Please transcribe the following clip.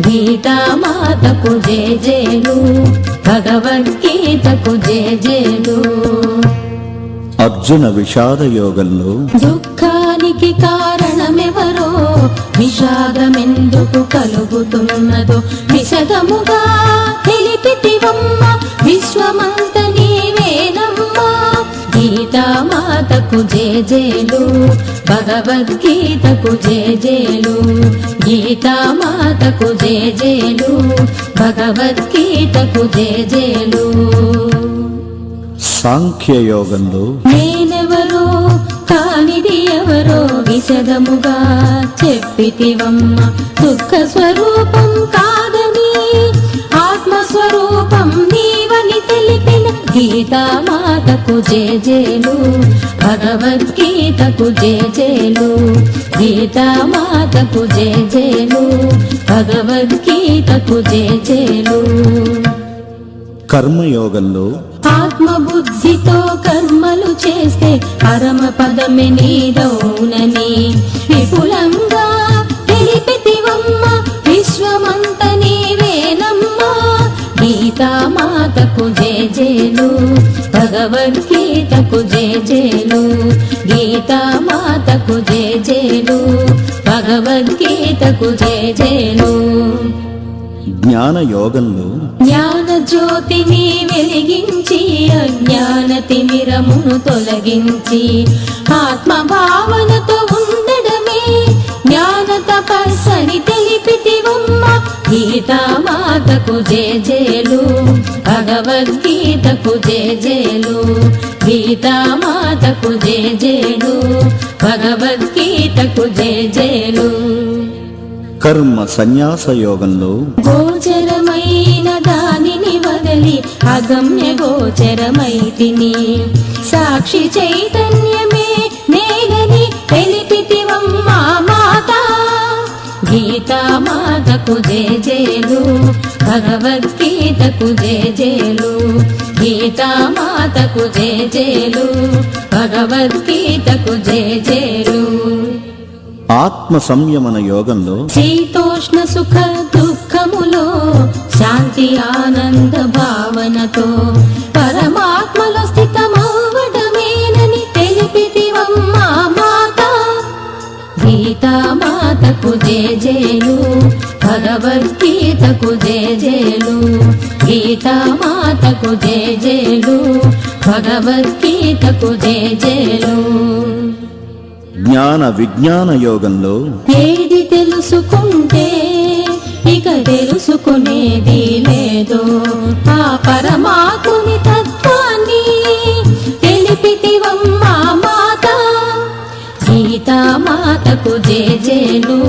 గీతామాతకు జేజేలు, భగవద్గీతకు జేజేలు. అర్జున విషాద యోగంలో దుఃఖానికి కారణమెవరో, విషాదమెందుకు కలుగుతున్నదో విశదముగా తెలిపితివమ్మ, విశ్వమంత నీవేనమ్మా. గీతామాతకు జేజేలు, భగవద్గీతకు జేజేలు. గీతామాతకు జేజేలు, భగవద్గీతకు జేజేలు. సాంఖ్యయోగంలో నేనెవరో కానిది ఎవరో విశదముగా చెప్పితివమ్మ, దుఃఖ స్వరూపం కాదని ఆత్మస్వరూపం నీవని తెలిపిన. గీతామాతకు జేజేలు, భగవద్గీతకు జేజేలు. గీతామాతకు జేజేలు, భగవద్గీతకు జేజేలు. కర్మయోగంలో ఆత్మబుద్ధితో కర్మలు చేస్తే పరమ పదమే నీదౌనని విపులంగా తెలిపితివమ్మ, విశ్వమంత నీవేనమ్మా. గీతామాతకు జేజేలు, భగవద్గీతకు జేజేలు. గీతామాతకు జేజేలు, భగవద్గీతకు జేజేలు. జ్ఞాన యోగంలో జ్ఞాన జ్యోతిని వెలిగించి అజ్ఞాన తిమిరమును తొలగించి ఆత్మభావనతో ఉండడమే జ్ఞాన తపస్సని తెలిపితివమ్మ. గీతామాతకు జేజేలు, భగవద్గీతకు జేజేలు. గీతామాతకు జేజేలు, భగవద్గీతకు జేజేలు. కర్మ సన్యాస యోగంలో గోచరమైన దానిని వదలి అగమ్య గోచరమైతిని, సాక్షి చైతన్యమే నేనని తెలిపితివమ్మా మాత. గీతామాతకు జేజేలు, భగవద్గీతకు జేజేలు. గీతామాతకు జేజేలు, భగవద్గీతకు జేజేలు. ఆత్మ సంయమన యోగంలో శీతోష్ణ సుఖ దుఃఖములో శాంతి ఆనంద భావనతో పరమాత్మలో స్థితమవ్వడమేనని తెలిపితివమ్మా మాత. గీతామాతకు జేజేలు, భగవద్గీతకు జేజేలు. గీతామాతకు జేజేలు, భగవద్గీతకు జేజేలు. జ్ఞాన విజ్ఞాన యోగంలో ఏది తెలుసుకుంటే ఇక తెలుసుకునేది లేదో ఆ పరమాత్ముని తత్వాన్ని తెలిపితివమ్మా మాత. గీతామాతకు జేజేలు,